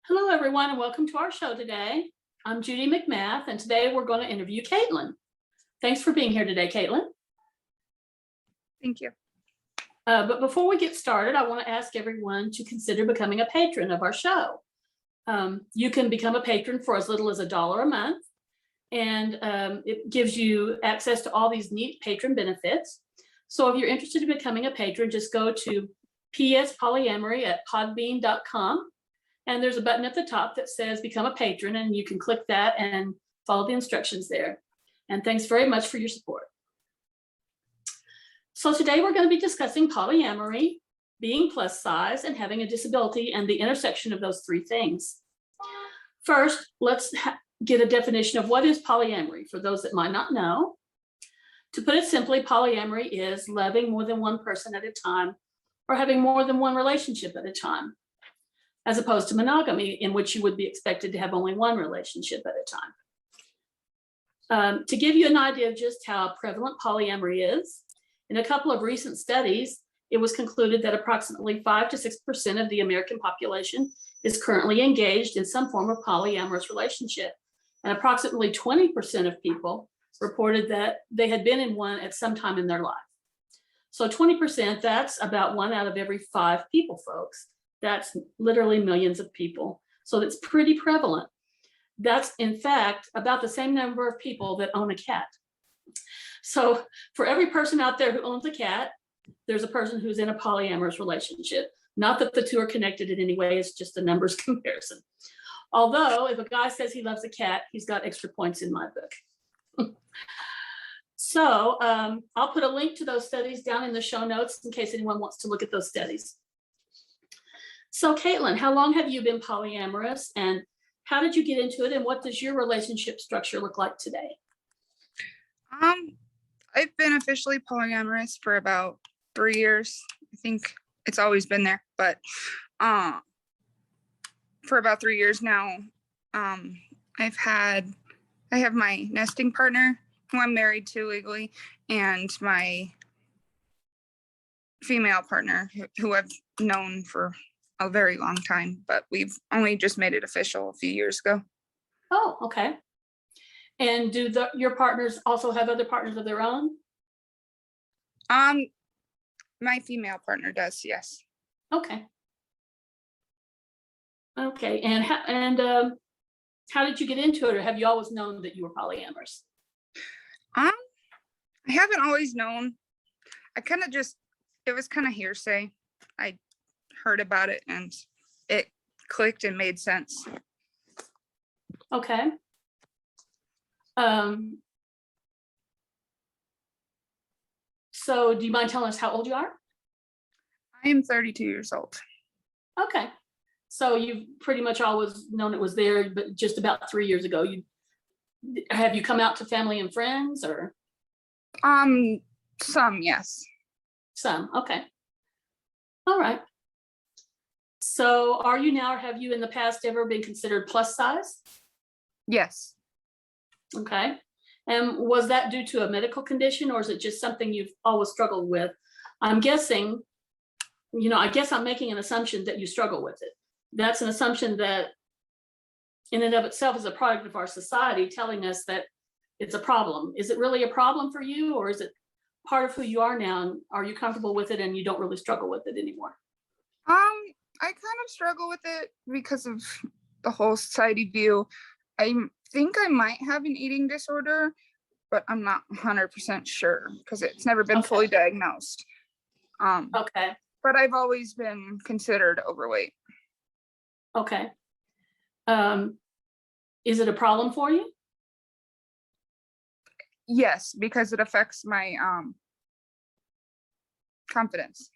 Hello, everyone, and welcome to our show today. I'm Judy McMath, and today we're going to interview Katelyn. Thanks for being here today, Katelyn. Thank you. But before we get started, I want to ask everyone to consider becoming a patron of our show. You can become a patron for as little as $1 a month, and it gives you access to all these neat patron benefits. So if you're interested in becoming a patron, just go to Is Polyamory at podbean.com. And there's a button at the top that says become a patron, and you can click that and follow the instructions there. And thanks very much for your support. So today we're going to be discussing polyamory, being plus size, and having a disability, and the intersection of those three things. First, let's get a definition of what is polyamory for those that might not know. To put it simply, polyamory is loving more than one person at a time or having more than one relationship at a time, as opposed to monogamy, in which you would be expected to have only one relationship at a time. To give you an idea of just how prevalent polyamory is, in a couple of recent studies, it was concluded that approximately 5 to 6% of the American population is currently engaged in some form of polyamorous relationship. And approximately 20% of people reported that they had been in one at some time in their life. So 20%, that's about 1 out of every 5 people, folks. That's literally millions of people. So that's pretty prevalent. That's, in fact, about the same number of people that own a cat. So for every person out there who owns a cat, there's a person who's in a polyamorous relationship. Not that the two are connected in any way, it's just a numbers comparison. Although if a guy says he loves a cat, he's got extra points in my book. So I'll put a link to those studies down in the show notes in case anyone wants to look at those studies. So Katelyn, how long have you been polyamorous, and how did you get into it, and what does your relationship structure look like today? I've been officially polyamorous for about 3 years. I think it's always been there, but for about 3 years now. I have my nesting partner who I'm married to legally, and my female partner who I've known for a very long time, but we've only just made it official a few years ago. Oh, okay. And do your partners also have other partners of their own? My female partner does, yes. Okay. Okay, and how did you get into it, or have you always known that you were polyamorous? I haven't always known. It was kind of hearsay. I heard about it and it clicked and made sense. Okay. So do you mind telling us how old you are? I am 32 years old. Okay. So you've pretty much always known it was there, but just about 3 years ago, have you come out to family and friends, or? Some, yes. Some, okay. All right. So are you now, or have you in the past ever been considered plus size? Yes. Okay. And was that due to a medical condition, or is it just something you've always struggled with? I'm guessing, I guess I'm making an assumption that you struggle with it. That's an assumption that in and of itself is a product of our society telling us that it's a problem. Is it really a problem for you, or is it part of who you are now? And are you comfortable with it and you don't really struggle with it anymore? I kind of struggle with it because of the whole society view. I think I might have an eating disorder, but I'm not 100% sure because it's never been fully diagnosed. Okay. But I've always been considered overweight. Okay. Is it a problem for you? Yes, because it affects my confidence.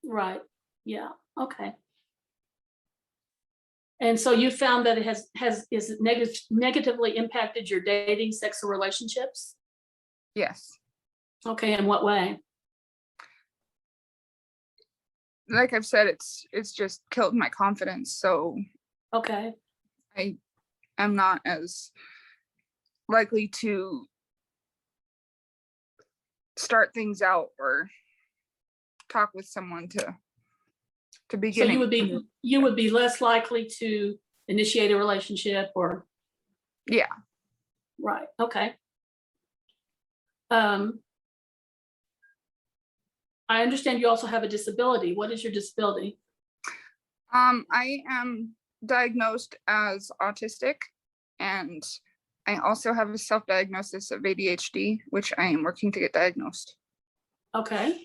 Right. Yeah. Okay. And so you found that it is it negatively impacted your dating, sex, or relationships? Yes. Okay. In what way? Like I've said, it's just killed my confidence. So okay. I am not as likely to start things out or talk with someone to begin. So you would be less likely to initiate a relationship or? Yeah. Right, okay. I understand you also have a disability. What is your disability? I am diagnosed as autistic, and I also have a self-diagnosis of ADHD, which I am working to get diagnosed. Okay.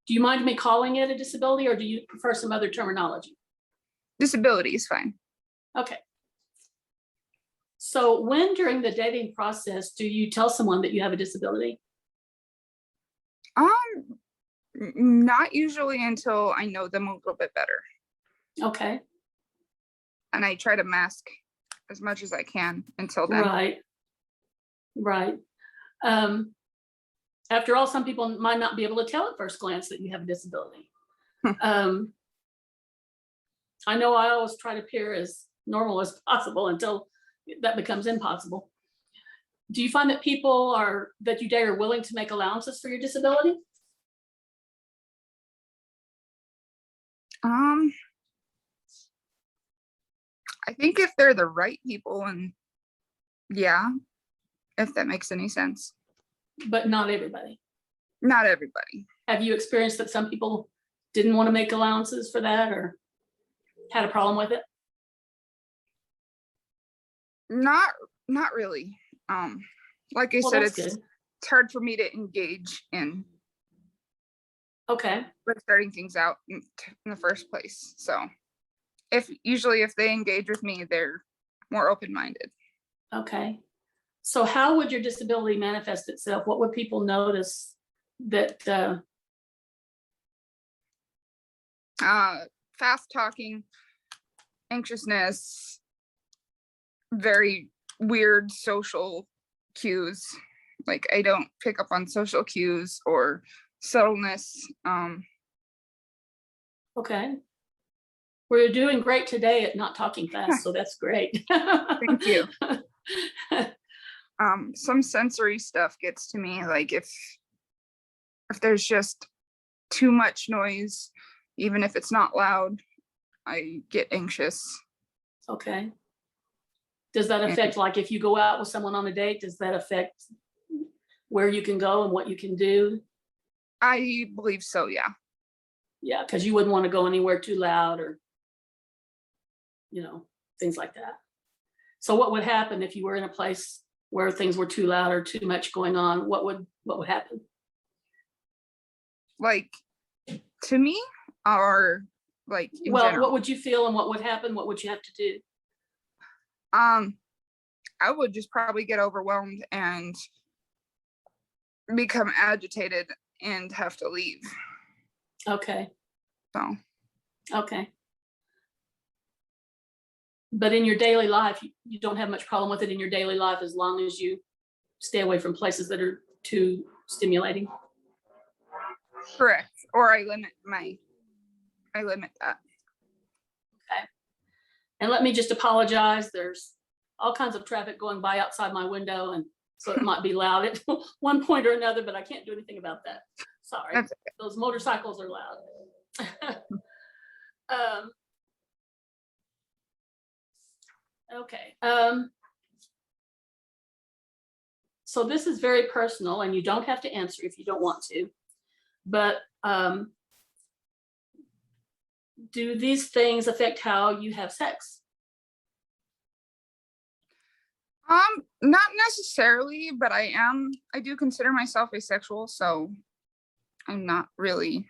Do you mind me calling it a disability, or do you prefer some other terminology? Disability is fine. Okay. So when during the dating process do you tell someone that you have a disability? Not usually until I know them a little bit better, Okay, and I try to mask as much as I can until then. right, right. After all, some people might not be able to tell at first glance that you have a disability. I know I always try to appear as normal as possible until that becomes impossible. Do you find that people that you date are willing to make allowances for your disability? I think if they're the right people, and yeah, if that makes any sense. But not everybody. Not everybody. Have you experienced that some people didn't want to make allowances for that or had a problem with it? Not really. Like I Well, said, that's it's good. hard for me to engage in Okay, starting things out in the first place. So usually if they engage with me, they're more open-minded. okay. So how would your disability manifest itself? What would people notice that, Fast talking, anxiousness, very weird social cues. Like I don't pick up on social cues or subtleness. okay. Well, you're doing great today at not talking fast, so that's great. Thank you. Some sensory stuff gets to me, like if there's just too much noise, even if it's not loud, I get anxious. Okay. Does that affect, like if you go out with someone on a date, does that affect where you can go and what you can do? I believe so, yeah. Yeah, because you wouldn't want to go anywhere too loud or, things like that. So what would happen if you were in a place where things were too loud or too much going on? What would happen? Like to me, or like in general? What would you feel and what would happen? What would you have to do? I would just probably get overwhelmed and become agitated and have to leave. Okay. So. Okay. But in your daily life, you don't have much problem with it in your daily life as long as you stay away from places that are too stimulating. Correct. Or I limit that. Okay. And let me just apologize. There's all kinds of traffic going by outside my window, and so it might be loud at one point or another, but I can't do anything about that. Sorry. That's okay. Those motorcycles are loud. Okay. So this is very personal, and you don't have to answer if you don't want to, but do these things affect how you have sex? Not necessarily, but I do consider myself asexual, so I'm not really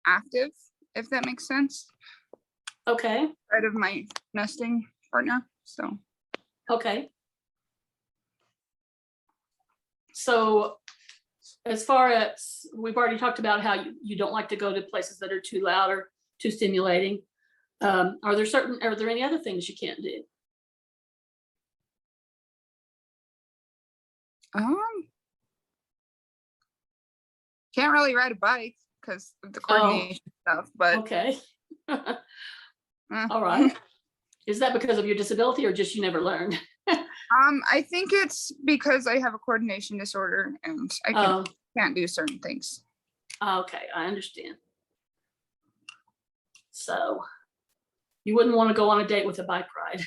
active, if that makes sense. Okay. Out of my nesting partner, so. Okay. So as far as, we've already talked about how you don't like to go to places that are too loud or too stimulating. Are there any other things you can't do? Can't really ride a bike because of the coordination stuff, but okay. All right. Is that because of your disability or just you never learned? I think it's because I have a coordination disorder and I can't do certain things. Okay, I understand. So You wouldn't want to go on a date with a bike ride.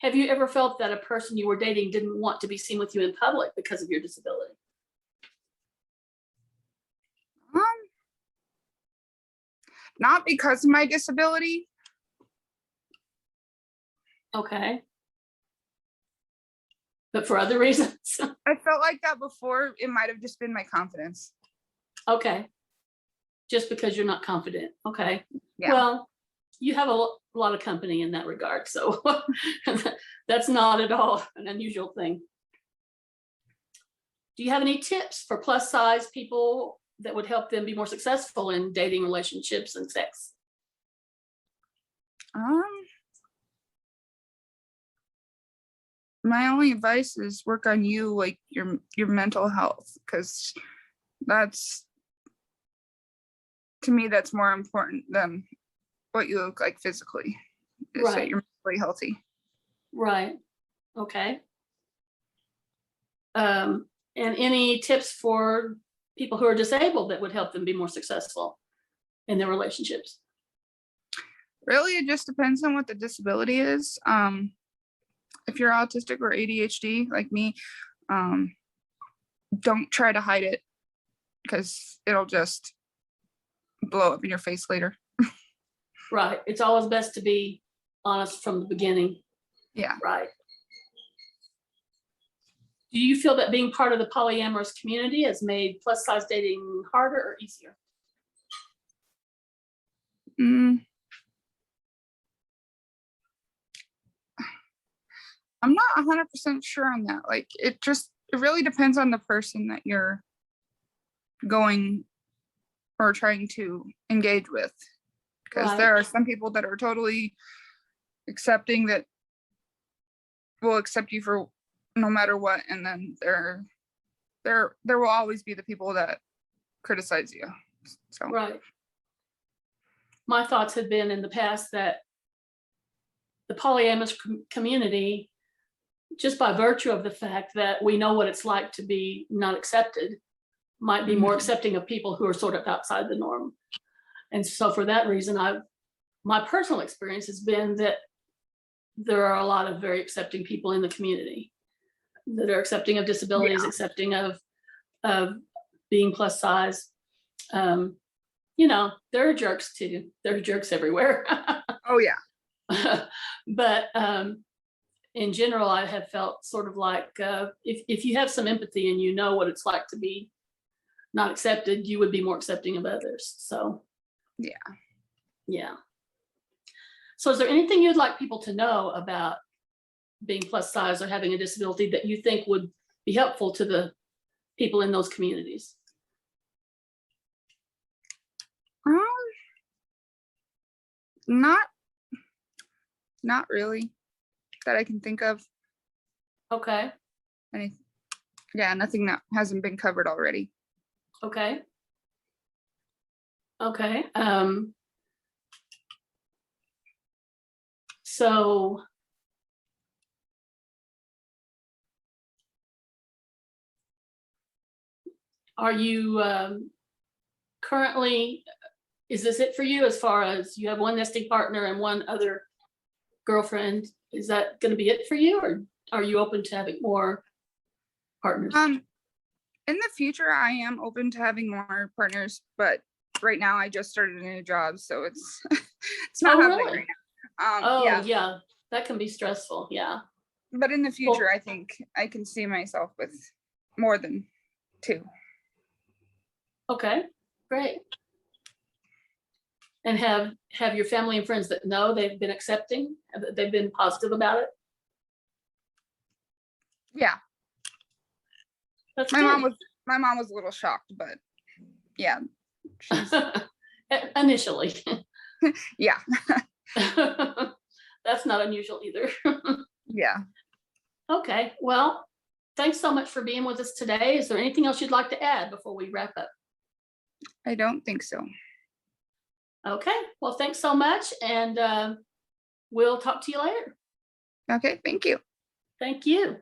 Have you ever felt that a person you were dating didn't want to be seen with you in public because of your disability? Not because of my disability. Okay. But for other reasons? I felt like that before. It might have just been my confidence. Okay. Just because you're not confident. Okay. Yeah. Well, you have a lot of company in that regard. So that's not at all an unusual thing. Do you have any tips for plus size people that would help them be more successful in dating, relationships, and sex? My only advice is work on you, like your mental health, because that's, to me, that's more important than what you look like physically. Is Right. that you're mentally healthy. Right. Okay. And any tips for people who are disabled that would help them be more successful in their relationships? Really, it just depends on what the disability is. If you're autistic or ADHD like me, don't try to hide it, because it'll just blow up in your face later. Right. It's always best to be honest from the beginning. Yeah. Right. Do you feel that being part of the polyamorous community has made plus size dating harder or easier? I'm not 100% sure on that. Like, it really depends on the person that you're going or trying to engage with. Because Right. there are some people that are totally accepting, that will accept you for no matter what, and then there will always be the people that criticize you. So Right. My thoughts had been in the past that the polyamorous community, just by virtue of the fact that we know what it's like to be not accepted, might be more accepting of people who are sort of outside the norm. And so for that reason, my personal experience has been that there are a lot of very accepting people in the community that are accepting of disabilities, accepting of being plus size. You know, there are jerks too. There are jerks everywhere. oh yeah. But in general, I have felt sort of like if you have some empathy and you know what it's like to be not accepted, you would be more accepting of others. So yeah. So is there anything you'd like people to know about being plus size or having a disability that you think would be helpful to the people in those communities? Not really that I can think of. Okay. Nothing that hasn't been covered already. Okay. Okay. So are you currently, is this it for you as far as you have one nesting partner and one other girlfriend? Is that going to be it for you, or are you open to having more partners? In the future, I am open to having more partners, but right now I just started a new job, so it's it's not happening right now. Yeah, that can be stressful. Yeah. But in the future, I think I can see myself with more than 2. Okay, great. And have your family and friends that know they've been accepting, they've been positive about it? Yeah. That's my good. mom was a little shocked, but yeah. Initially. Yeah. That's not unusual either. Yeah. Okay, well, thanks so much for being with us today. Is there anything else you'd like to add before we wrap up? I don't think so. Okay, well, thanks so much, and we'll talk to you later. Okay, thank you. Thank you.